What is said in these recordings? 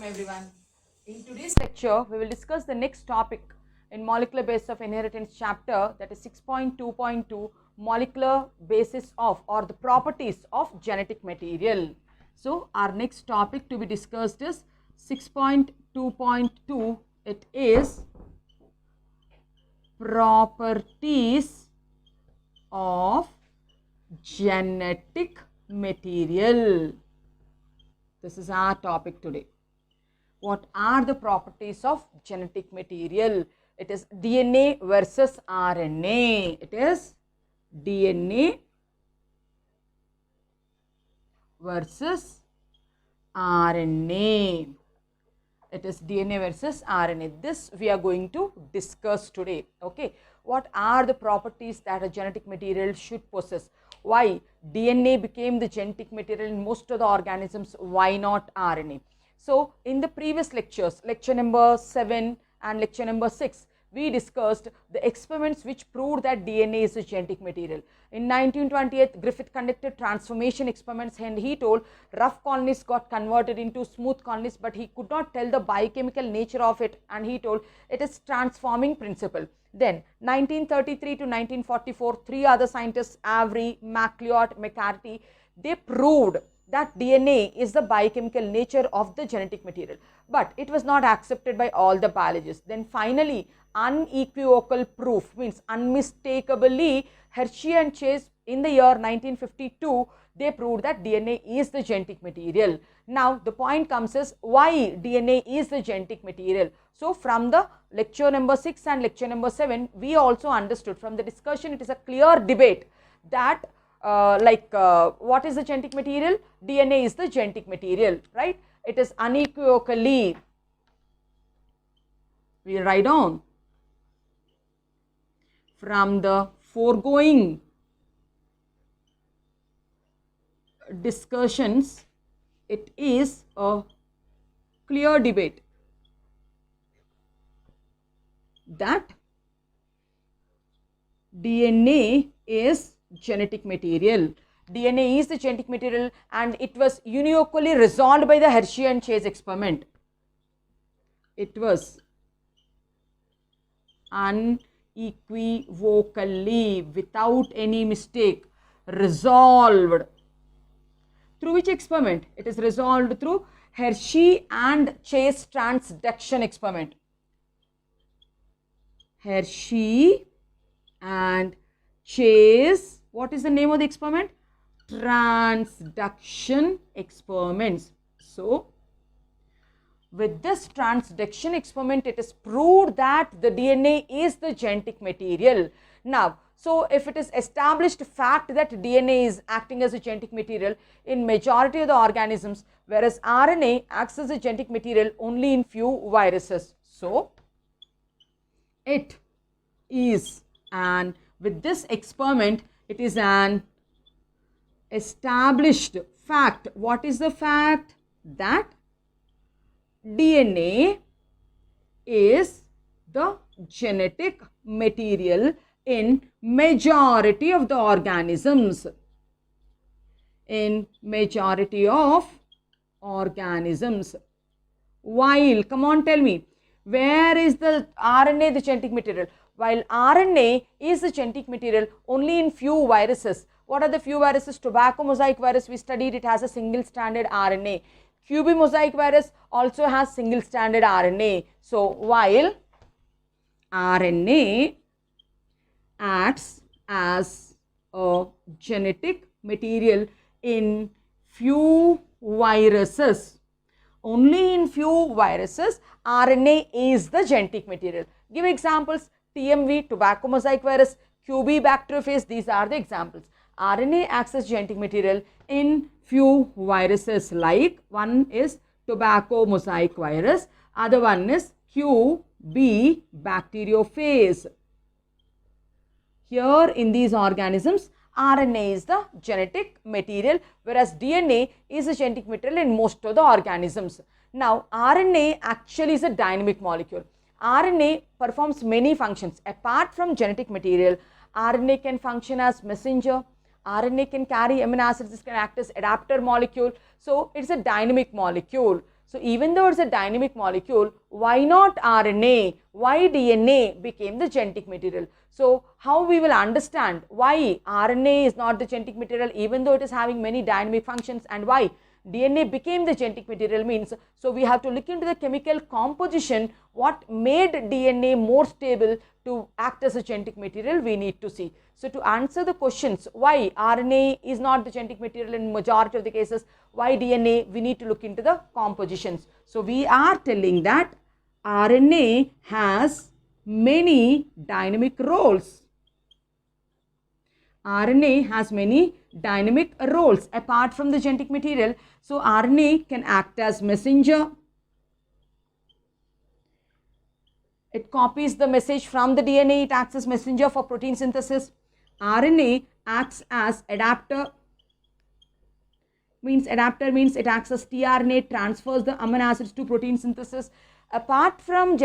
everyone. In today's lecture, we will discuss the next topic in molecular basis of inheritance chapter, that is 6.2.2, molecular basis of or the properties of genetic material. So, our next topic to be discussed is 6.2.2. It is properties of genetic material. This is our topic today. What are the properties of genetic material? It is DNA versus RNA. It is DNA versus RNA. It is DNA versus RNA. This we are going to discuss today. Okay. What are the properties that a genetic material should possess? Why DNA became the genetic material in most of the organisms? Why not RNA? So, in the previous lectures, lecture number 7 and lecture number 6, we discussed the experiments which proved that DNA is a genetic material. In 1928, Griffith conducted transformation experiments and he told rough colonies got converted into smooth colonies, but he could not tell the biochemical nature of it, and he told it is transforming principle. Then 1933 to 1944, three other scientists, Avery, MacLeod, McCarthy, they proved that DNA is the biochemical nature of the genetic material, but it was not accepted by all the biologists. Then finally, unequivocal proof, means unmistakably, Hershey and Chase in the year 1952, they proved that DNA is the genetic material. Now the point comes is, why DNA is the genetic material? So from the lecture number 6 and lecture number 7, we also understood from the discussion, it is a clear debate that what is the genetic material? DNA is the genetic material, right? It is unequivocally, we write down, from the foregoing discussions, it is a clear debate that DNA is genetic material. DNA is the genetic material, and it was unequally resolved by the Hershey and Chase experiment. It was unequivocally, without any mistake, resolved. Through which experiment? It is resolved through Hershey and Chase transduction experiment. Hershey and Chase, what is the name of the experiment? Transduction experiments. So, with this transduction experiment, it is proved that the DNA is the genetic material. Now, so if it is established fact that DNA is acting as a genetic material in majority of the organisms, whereas RNA acts as a genetic material only in few viruses. So, it is, and with this experiment, it is an established fact. What is the fact? That DNA is the genetic material in majority of the organisms. In majority of organisms. While, come on, tell me, where is the RNA the genetic material? While RNA is the genetic material only in few viruses. What are the few viruses? Tobacco mosaic virus, we studied, it has a single stranded RNA. QB mosaic virus also has single stranded RNA. So, while RNA acts as a genetic material in few viruses, only in few viruses, RNA is the genetic material. Give examples. TMV, tobacco mosaic virus, QB bacteriophage, these are the examples. RNA acts as genetic material in few viruses, like one is tobacco mosaic virus, other one is QB bacteriophage. Here in these organisms, RNA is the genetic material, whereas DNA is a genetic material in most of the organisms. Now, RNA actually is a dynamic molecule. RNA performs many functions. Apart from genetic material, RNA can function as messenger, RNA can carry amino acids, this can act as adapter molecule. So, it is a dynamic molecule. So even though it's a dynamic molecule, why not RNA? Why DNA became the genetic material? So how we will understand why RNA is not the genetic material even though it is having many dynamic functions, and why DNA became the genetic material means, so we have to look into the chemical composition, what made DNA more stable to act as a genetic material we need to see. So to answer the questions why RNA is not the genetic material in majority of the cases, why DNA, we need to look into the compositions. So we are telling that RNA has many dynamic roles. RNA has many dynamic roles apart from the genetic material. So RNA can act as messenger. It copies the message from the DNA. It acts as messenger for protein synthesis. RNA acts as adapter. Adapter means it acts as tRNA, transfers the amino acids to protein synthesis. Apart from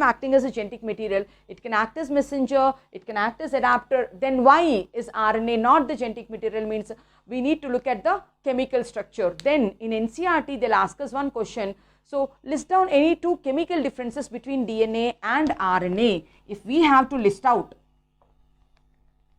acting as a genetic material, it can act as messenger, it can act as adapter. Then why is RNA not the genetic material means, we need to look at the chemical structure. Then in NCERT they'll ask us one question. So list down any two chemical differences between DNA and RNA. If we have to list out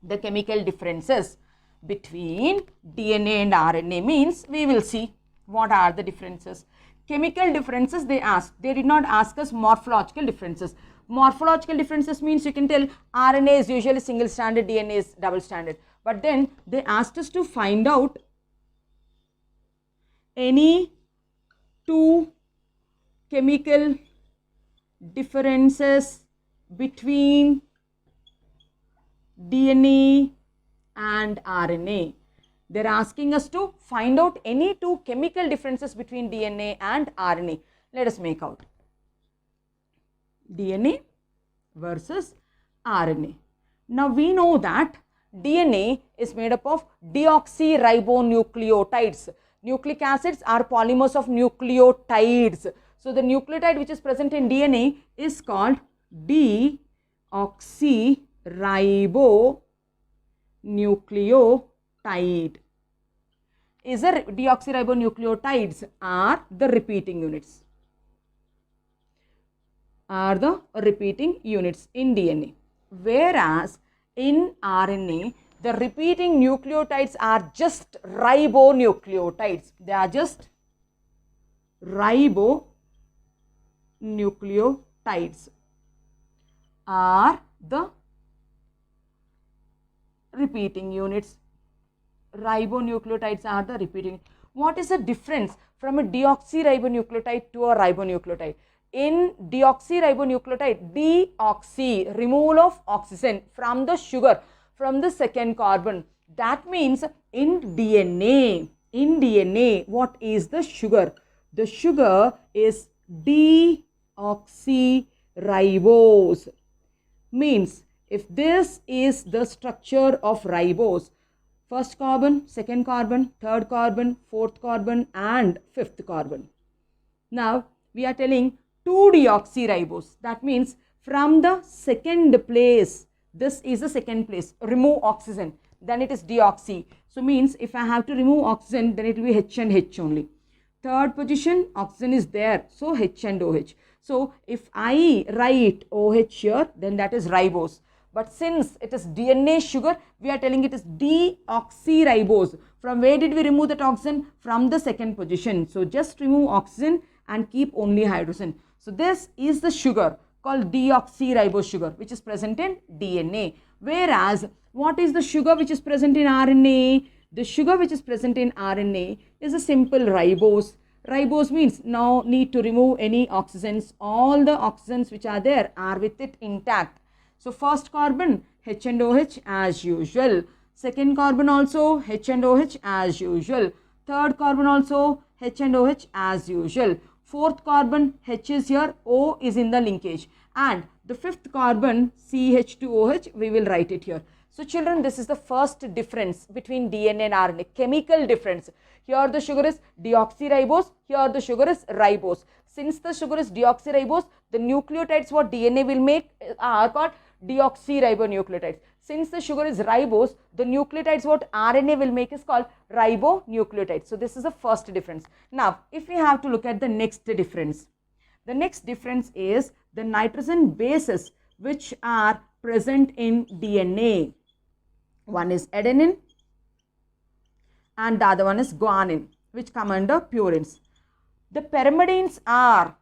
the chemical differences between DNA and RNA means, we will see what are the differences. Chemical differences they asked, they did not ask us morphological differences. Morphological differences means you can tell RNA is usually single stranded, DNA is double stranded. But then they asked us to find out any two chemical differences between DNA and RNA. They are asking us to find out any two chemical differences between DNA and RNA. Let us make out DNA versus RNA. Now we know that DNA is made up of deoxyribonucleotides. Nucleic acids are polymers of nucleotides. So the nucleotide which is present in DNA is called deoxyribonucleotide. Deoxyribonucleotides are the repeating units. In DNA. Whereas in RNA, the repeating nucleotides are just ribonucleotides. They are just ribonucleotides are the repeating units. Ribonucleotides are the repeating. What is the difference from a deoxyribonucleotide to a ribonucleotide? In deoxyribonucleotide, deoxy, removal of oxygen from the sugar, from the second carbon. That means in DNA, what is the sugar? The sugar is deoxyribose. Means if this is the structure of ribose, first carbon, second carbon, third carbon, fourth carbon and fifth carbon. Now we are telling 2-deoxyribose. That means from the second place, this is the second place, remove oxygen, then it is deoxy. So means if I have to remove oxygen, then it will be H and H only. Third position, oxygen is there, so H and OH. So if I write OH here, then that is ribose. But since it is DNA sugar, we are telling it is deoxyribose. From where did we remove that oxygen? From the second position. So just remove oxygen and keep only hydrogen. So this is the sugar called deoxyribose sugar, which is present in DNA. Whereas what is the sugar which is present in RNA? The sugar which is present in RNA is a simple ribose. Ribose means no need to remove any oxygens. All the oxygens which are there are with it intact. So first carbon H and OH as usual. Second carbon also H and OH as usual. Third carbon also H and OH as usual. Fourth carbon H is here, O is in the linkage. And the fifth carbon CH2OH, we will write it here. So children, this is the first difference between DNA and RNA, chemical difference. Here the sugar is deoxyribose, here the sugar is ribose. Since the sugar is deoxyribose, the nucleotides what DNA will make are called deoxyribonucleotides. Since the sugar is ribose, the nucleotides what RNA will make is called ribonucleotides. So this is the first difference. Now, if we have to look at the next difference, the next difference is the nitrogen bases which are present in DNA. One is adenine and the other one is guanine, which come under purines. The pyrimidines are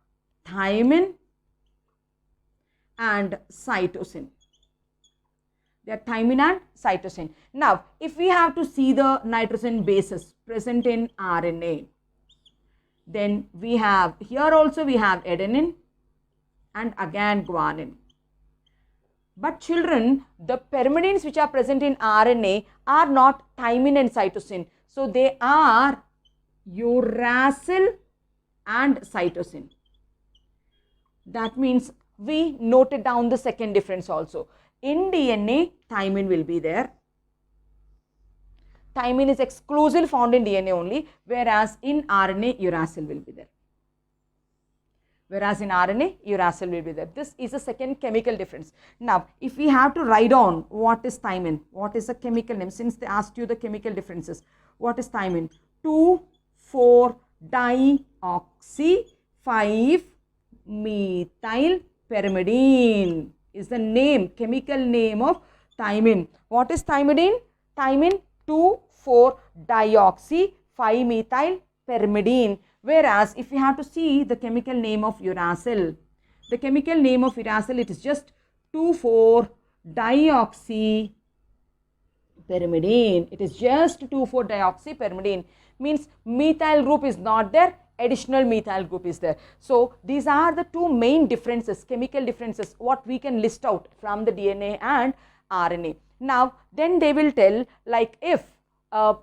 thymine and cytosine. They are thymine and cytosine. Now, if we have to see the nitrogen bases present in RNA, then we have, here also we have adenine and again guanine. But children, the pyrimidines which are present in RNA are not thymine and cytosine. So, they are uracil and cytosine. That means we noted down the second difference also. In DNA, thymine will be there. Thymine is exclusively found in DNA only, whereas in RNA, uracil will be there. Whereas in RNA, uracil will be there. This is the second chemical difference. Now, if we have to write down what is thymine, what is the chemical name, since they asked you the chemical differences, what is thymine? 2,4-dioxy-5-methyl-pyrimidine is the name, chemical name of thymine. What is thymidine? Thymine 2,4-dioxy-5-methyl-pyrimidine. Whereas, if we have to see the chemical name of uracil, the chemical name of uracil, it is just 2,4-dioxy-pyrimidine. It is just 2,4-dioxy-pyrimidine. Means methyl group is not there, additional methyl group is there. So, these are the two main differences, chemical differences, what we can list out from the DNA and RNA. Now, then they will tell, like, if a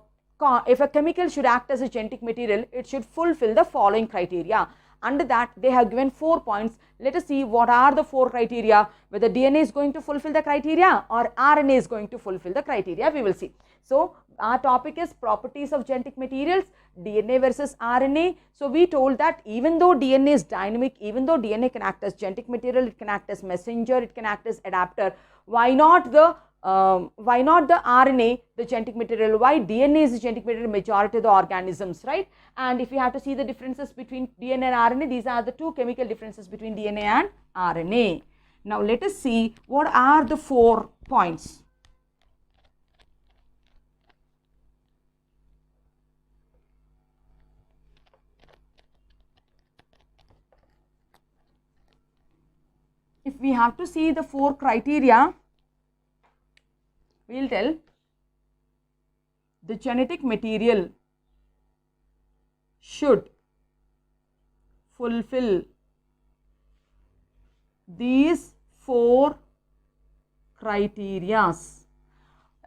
chemical should act as a genetic material, it should fulfill the following criteria. Under that, they have given 4 points. Let us see what are the 4 criteria, whether DNA is going to fulfill the criteria or RNA is going to fulfill the criteria, we will see. So, our topic is properties of genetic materials, DNA versus RNA. So, we told that even though DNA is dynamic, even though DNA can act as genetic material, it can act as messenger, it can act as adapter, why not the RNA, the genetic material? Why DNA is the genetic material majority of the organisms, right? And if you have to see the differences between DNA and RNA, these are the two chemical differences between DNA and RNA. Now, let us see what are the 4 points. If we have to see the 4 criteria, we will tell the genetic material should fulfill these 4 criteria.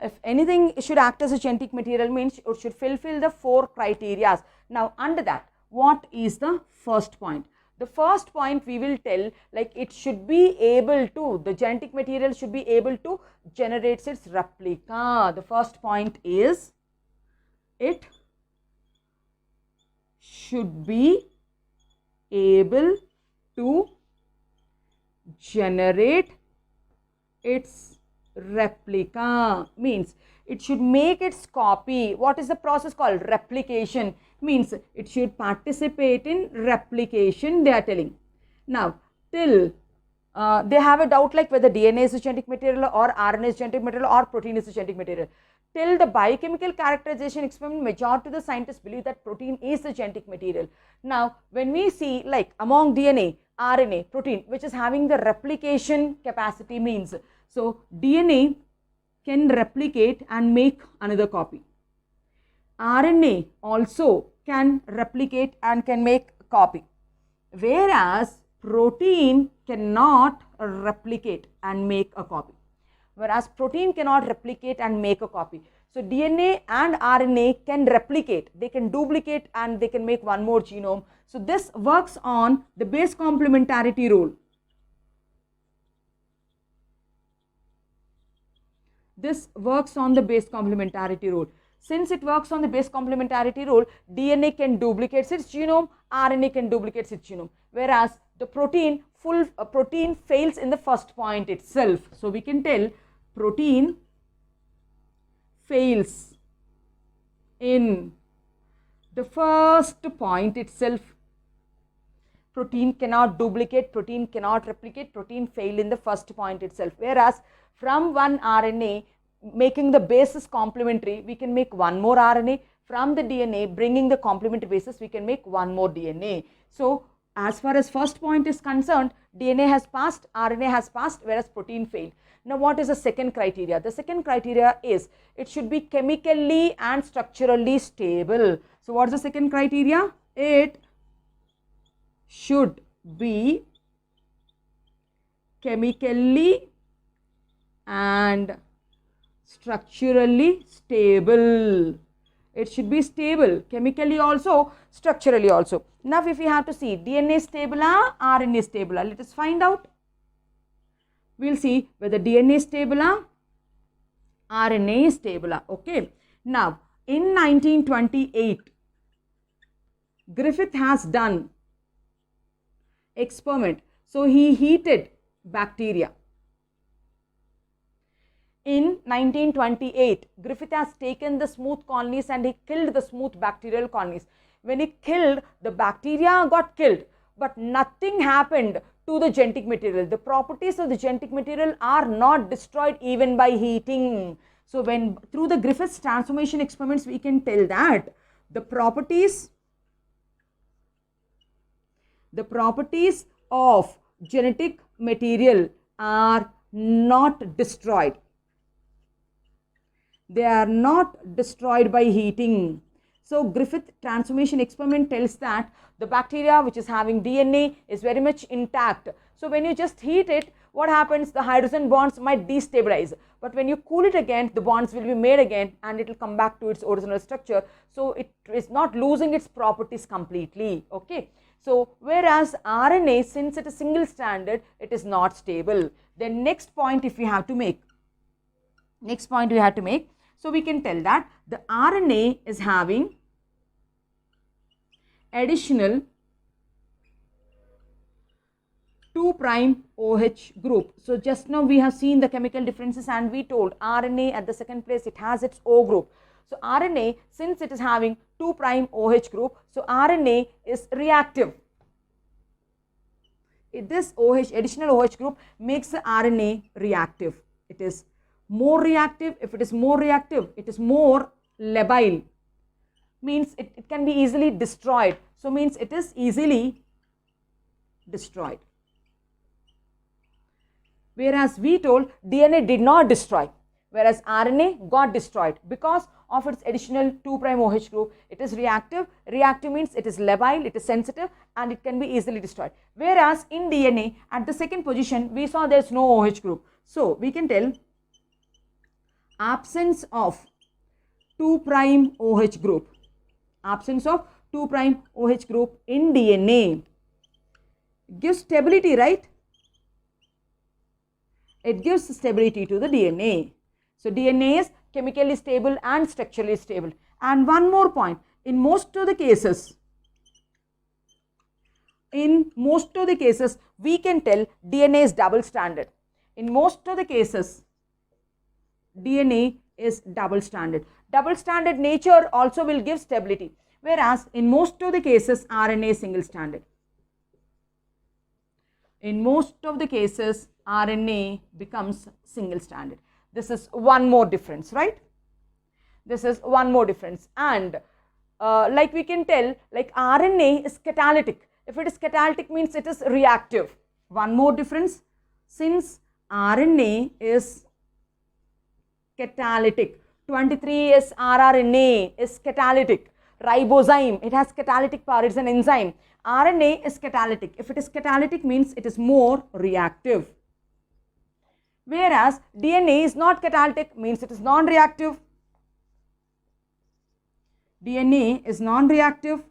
If anything should act as a genetic material, means it should fulfill the 4 criteria. Now, under that, what is the first point? The first point we will tell, like, it should be able to, the genetic material should be able to generate its replica. The first point is, it should be able to generate its replica. Means it should make its copy. What is the process called? Replication. Means it should participate in replication, they are telling. Now, till they have a doubt like whether DNA is a genetic material or RNA is genetic material or protein is a genetic material. Till the biochemical characterization experiment, majority of the scientists believe that protein is the genetic material. Now, when we see, like, among DNA, RNA, protein, which is having the replication capacity, means, so DNA can replicate and make another copy. RNA also can replicate and can make a copy, whereas protein cannot replicate and make a copy. Whereas protein cannot replicate and make a copy. So, DNA and RNA can replicate, they can duplicate and they can make one more genome. So, this works on the base complementarity rule. This works on the base complementarity rule. Since it works on the base complementarity rule, DNA can duplicate its genome, RNA can duplicate its genome, whereas the protein fails in the first point itself. So, we can tell protein fails in the first point itself, protein cannot duplicate, protein cannot replicate, protein failed in the first point itself. Whereas from one RNA making the bases complementary, we can make one more RNA. From the DNA bringing the complementary bases, we can make one more DNA. So as far as first point is concerned, DNA has passed, RNA has passed, whereas protein failed. Now what is the second criteria? The second criteria is it should be chemically and structurally stable. So what is the second criteria? It should be chemically and structurally stable. It should be stable chemically also, structurally also. Now if we have to see DNA stable, RNA stable, let us find out. We will see whether DNA is stable, RNA is stable. Okay. Now in 1928, Griffith has done experiment. So he heated bacteria. In 1928, Griffith has taken the smooth colonies and he killed the smooth bacterial colonies. When he killed, the bacteria got killed, but nothing happened to the genetic material. The properties of the genetic material are not destroyed even by heating. So when through the Griffith's transformation experiments, we can tell that the properties of genetic material are not destroyed. They are not destroyed by heating. So Griffith transformation experiment tells that the bacteria which is having DNA is very much intact. So when you just heat it, what happens? The hydrogen bonds might destabilize. But when you cool it again, the bonds will be made again and it will come back to its original structure. So it is not losing its properties completely. Okay. So whereas RNA, since it is single stranded, it is not stable. Then next point if we have to make, so we can tell that the RNA is having additional 2' OH group. So just now we have seen the chemical differences and we told RNA at the second place it has its O group. So RNA, since it is having 2' OH group, so RNA is reactive. This OH, additional OH group makes the RNA reactive. It is more reactive. If it is more reactive, it is more labile. Means it can be easily destroyed. So means it is easily destroyed. Whereas we told DNA did not destroy, whereas RNA got destroyed because of its additional 2' OH group. It is reactive. Reactive means it is labile, it is sensitive and it can be easily destroyed. Whereas in DNA at the second position we saw there is no OH group. So we can tell absence of 2' OH group. Absence of 2' OH group in DNA gives stability, right? It gives stability to the DNA. So DNA is chemically stable and structurally stable. And one more point, in most of the cases we can tell DNA is double stranded. In most of the cases DNA is double stranded. Double stranded nature also will give stability, whereas in most of the cases RNA is single stranded. In most of the cases RNA becomes single stranded. This is one more difference, right? This is one more difference. And like we can tell, like RNA is catalytic. If it is catalytic means it is reactive. One more difference, since RNA is catalytic, 23S rRNA is catalytic. Ribozyme, it has catalytic power, it is an enzyme. RNA is catalytic. If it is catalytic means it is more reactive. Whereas DNA is not catalytic, means it is non-reactive. DNA is non-reactive.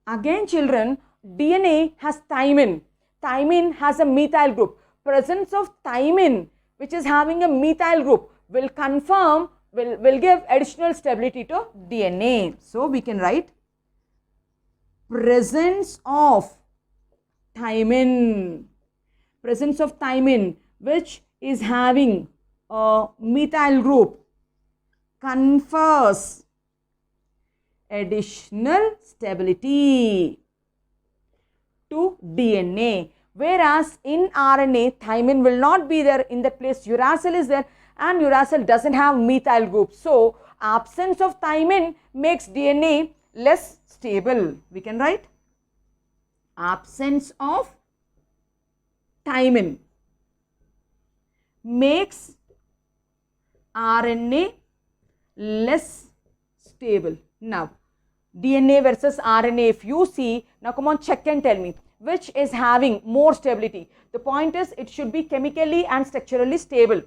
Again children, DNA has thymine. Thymine has a methyl group. Presence of thymine, which is having a methyl group, will confirm, will give additional stability to DNA. So we can write presence of thymine. Presence of thymine, which is having a methyl group, confers additional stability to DNA. Whereas in RNA, thymine will not be there. In that place, uracil is there, and uracil doesn't have methyl group. So, absence of thymine makes DNA less stable. We can write absence of thymine makes RNA less stable. Now, DNA versus RNA, if you see, now come on, check and tell me which is having more stability. The point is, it should be chemically and structurally stable.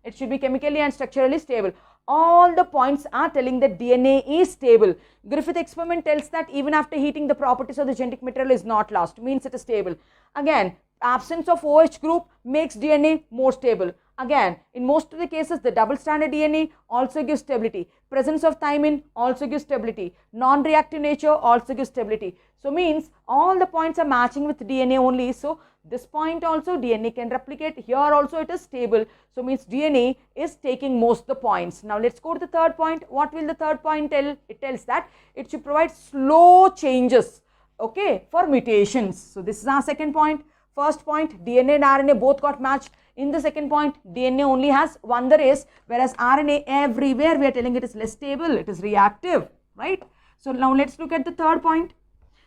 It should be chemically and structurally stable. All the points are telling that DNA is stable. Griffith experiment tells that even after heating, the properties of the genetic material is not lost, means it is stable. Again, absence of OH group makes DNA more stable. Again, in most of the cases, the double stranded DNA also gives stability. Presence of thymine also gives stability. Non-reactive nature also gives stability. So, means all the points are matching with DNA only. So, this point also DNA can replicate. Here also it is stable. So, means DNA is taking most of the points. Now, let's go to the third point. What will the third point tell? It tells that it should provide slow changes, okay, for mutations. So, this is our second point. First point, DNA and RNA both got matched. In the second point, DNA only has one the race, whereas RNA everywhere we are telling it is less stable, it is reactive, right? So, now let's look at the third point.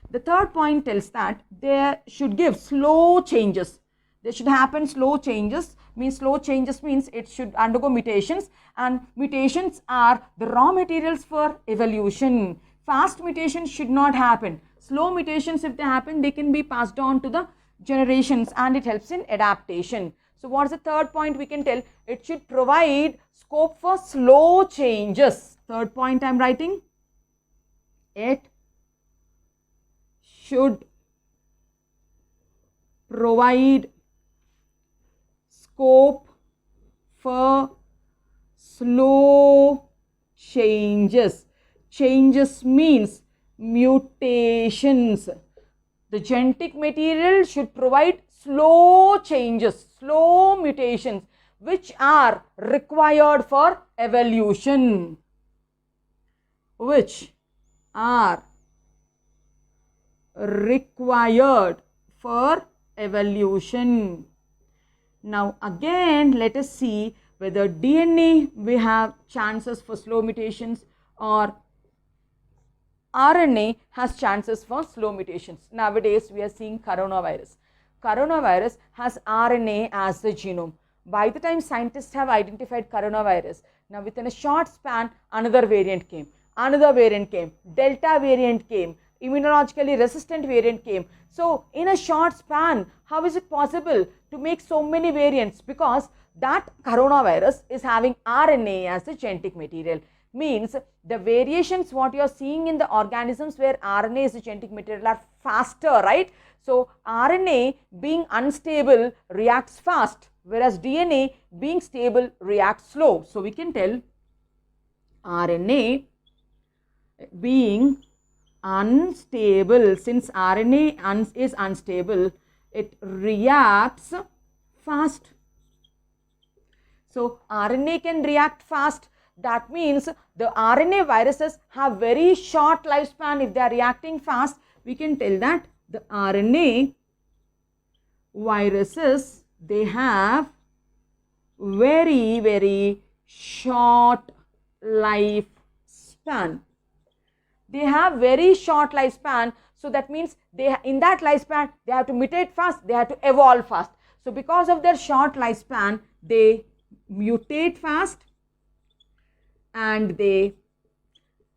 The third point tells that they should give slow changes. They should happen slow changes. Means slow changes means it should undergo mutations, and mutations are the raw materials for evolution. Fast mutations should not happen. Slow mutations, if they happen, they can be passed on to the generations, and it helps in adaptation. So, what is the third point we can tell? It should provide scope for slow changes. Third point I am writing. It should provide scope for slow changes. Changes means mutations. The genetic material should provide slow changes, slow mutations, which are required for evolution. Which are required for evolution. Now, again, let us see whether DNA we have chances for slow mutations or RNA has chances for slow mutations. Nowadays, we are seeing coronavirus. Coronavirus has RNA as the genome. By the time scientists have identified coronavirus, now within a short span, another variant came, Delta variant came, immunologically resistant variant came. So, in a short span, how is it possible to make so many variants? Because that coronavirus is having RNA as the genetic material. Means the variations what you are seeing in the organisms where RNA is the genetic material are faster, right? So, RNA being unstable reacts fast, whereas DNA being stable reacts slow. So, we can tell RNA being unstable, since RNA is unstable, it reacts fast. So, RNA can react fast. That means the RNA viruses have very short lifespan. If they are reacting fast, we can tell that the RNA viruses, they have very short lifespan. They have very short lifespan. So, that means they in that lifespan, they have to mutate fast, they have to evolve fast. So, because of their short lifespan, they mutate fast and they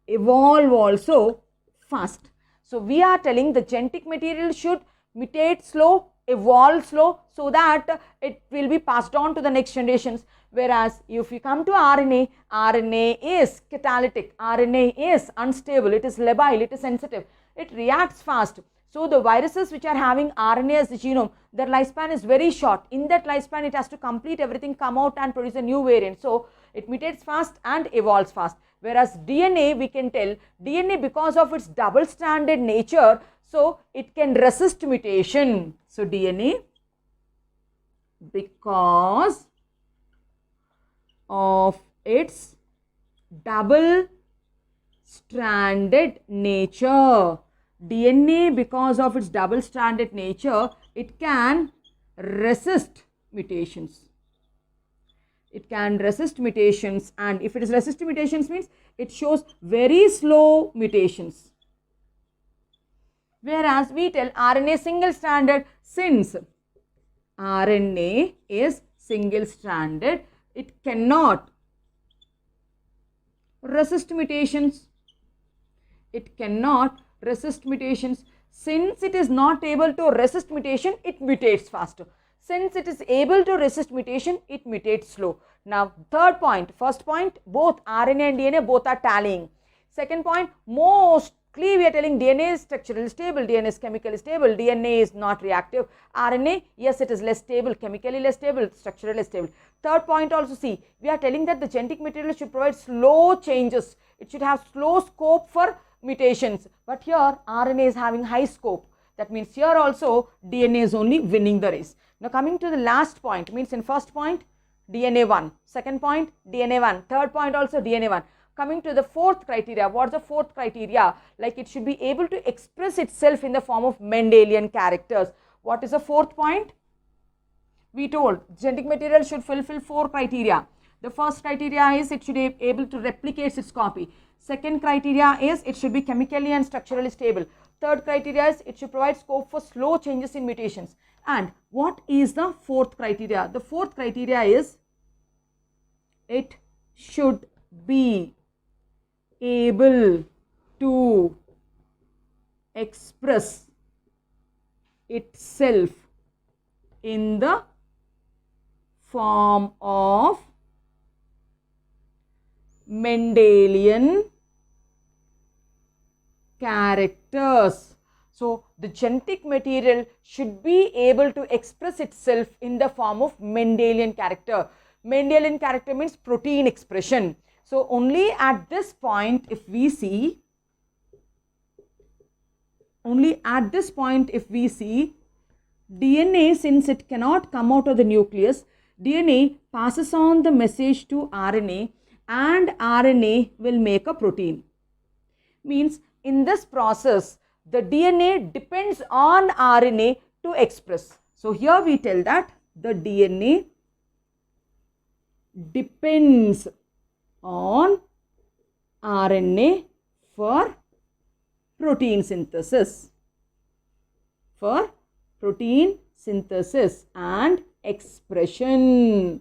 evolve also fast. So, we are telling the genetic material should mutate slow, evolve slow, so that it will be passed on to the next generations. Whereas, if you come to RNA, RNA is catalytic, RNA is unstable, it is labile, it is sensitive, it reacts fast. So, the viruses which are having RNA as the genome, their lifespan is very short. In that lifespan, it has to complete everything, come out and produce a new variant. So, it mutates fast and evolves fast. Whereas, DNA, we can tell, DNA because of its double-stranded nature, so it can resist mutation. So, DNA because of its double stranded nature. DNA, because of its double stranded nature, it can resist mutations. It can resist mutations, and if it is resist mutations means it shows very slow mutations. Whereas we tell RNA single stranded, since RNA is single stranded, it cannot resist mutations. It cannot resist mutations. Since it is not able to resist mutation, it mutates faster. Since it is able to resist mutation, it mutates slow. Now, third point, first point, both RNA and DNA both are tallying. Second point, mostly we are telling DNA is structurally stable, DNA is chemically stable, DNA is not reactive. RNA, yes, it is less stable, chemically less stable, structurally less stable. Third point also, see, we are telling that the genetic material should provide slow changes. It should have slow scope for mutations, but here RNA is having high scope. That means here also DNA is only winning the race. Now coming to the last point, means in first point DNA 1, second point DNA 1, third point also DNA 1. Coming to the fourth criteria, what's the fourth criteria? Like it should be able to express itself in the form of Mendelian characters. What is the fourth point? We told genetic material should fulfill 4 criteria. The first criteria is it should be able to replicate its copy. Second criteria is it should be chemically and structurally stable. Third criteria is it should provide scope for slow changes in mutations. And what is the fourth criteria? The fourth criteria is it should be able to express itself in the form of Mendelian characters. So, the genetic material should be able to express itself in the form of Mendelian character. Mendelian character means protein expression. So, only at this point if we see, DNA, since it cannot come out of the nucleus, DNA passes on the message to RNA and RNA will make a protein. Means in this process, the DNA depends on RNA to express. So, here we tell that the DNA depends on RNA for protein synthesis. And expression.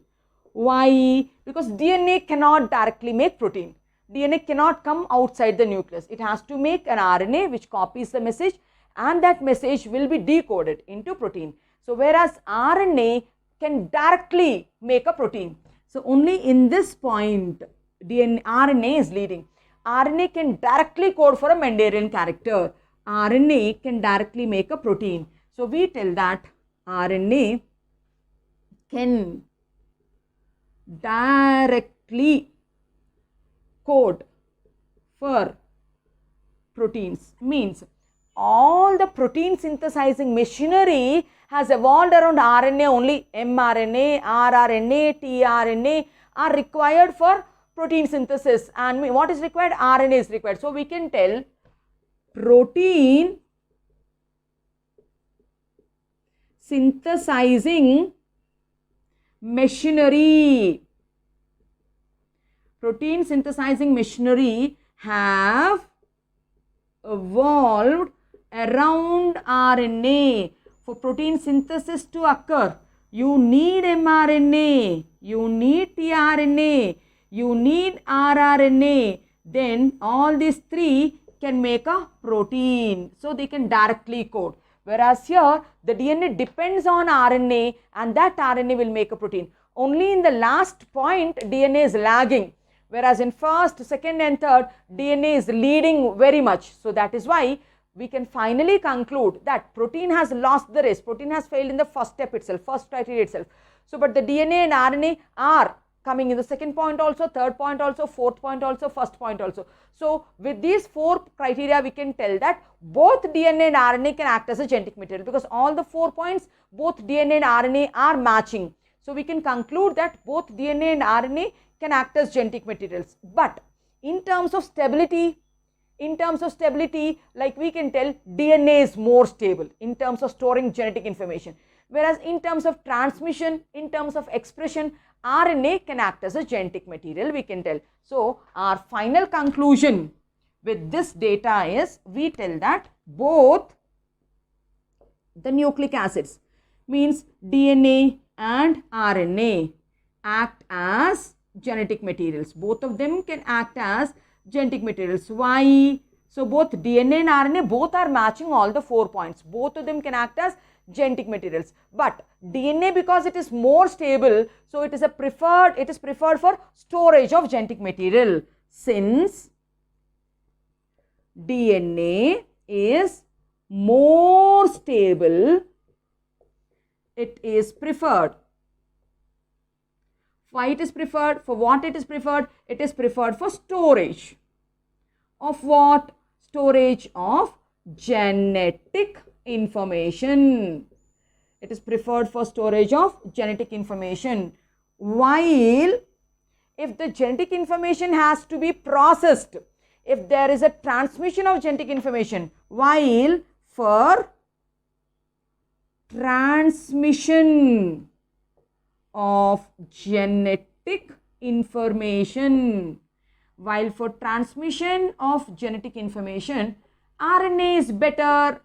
Why? Because DNA cannot directly make protein. DNA cannot come outside the nucleus. It has to make an RNA which copies the message, and that message will be decoded into protein. So, whereas RNA can directly make a protein. So, only in this point RNA is leading. RNA can directly code for a Mendelian character. RNA can directly make a protein. So, we tell that RNA can directly code for proteins. Means all the protein synthesizing machinery has evolved around RNA only. mRNA, rRNA, tRNA are required for protein synthesis, and what is required? RNA is required. So, we can tell protein synthesizing machinery. Protein synthesizing machinery have evolved around RNA. For protein synthesis to occur, you need mRNA, you need tRNA, you need rRNA. Then all these three can make a protein. So, they can directly code. Whereas here, the DNA depends on RNA, and that RNA will make a protein. Only in the last point, DNA is lagging. Whereas in first, second and third, DNA is leading very much. So, that is why we can finally conclude that protein has lost the race. Protein has failed in the first step itself, first criteria itself. So, but the DNA and RNA are coming in the second point also, third point also, fourth point also, first point also. So, with these 4 criteria, we can tell that both DNA and RNA can act as a genetic material, because all the 4 points, both DNA and RNA are matching. So we can conclude that both DNA and RNA can act as genetic materials. But in terms of stability, like we can tell DNA is more stable in terms of storing genetic information. Whereas in terms of transmission, in terms of expression, RNA can act as a genetic material, we can tell. So our final conclusion with this data is, we tell that both the nucleic acids, means DNA and RNA, act as genetic materials. Both of them can act as genetic materials. Why? So both DNA and RNA, both are matching all the 4 points. Both of them can act as genetic materials. But DNA, because it is more stable, so it is preferred for storage of genetic material. Since DNA is more stable, it is preferred. Why it is preferred? For what it is preferred? It is preferred for storage of what? Storage of genetic information. It is preferred for storage of genetic information. While if the genetic information has to be processed, if there is a transmission of genetic information, while for transmission of genetic information, RNA is better.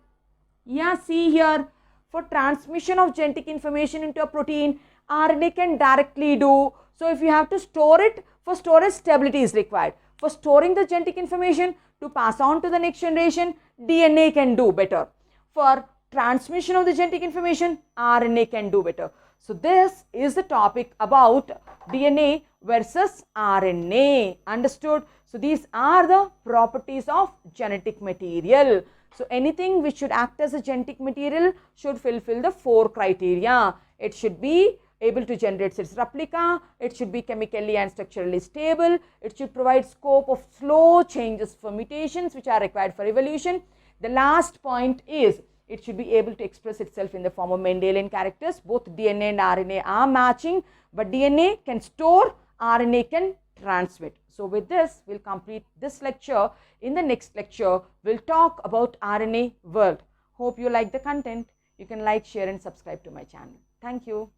Yeah, see here, for transmission of genetic information into a protein, RNA can directly do. So if you have to store it, for storage stability is required. For storing the genetic information to pass on to the next generation, DNA can do better. For transmission of the genetic information, RNA can do better. So this is the topic about DNA versus RNA. Understood? So these are the properties of genetic material. So anything which should act as a genetic material should fulfill the 4 criteria. It should be able to generate its replica, it should be chemically and structurally stable, it should provide scope of slow changes for mutations which are required for evolution. The last point is, it should be able to express itself in the form of Mendelian characters. Both DNA and RNA are matching, but DNA can store, RNA can transmit. So with this, we'll complete this lecture. In the next lecture, we'll talk about RNA world. Hope you like the content. You can like, share and subscribe to my channel. Thank you.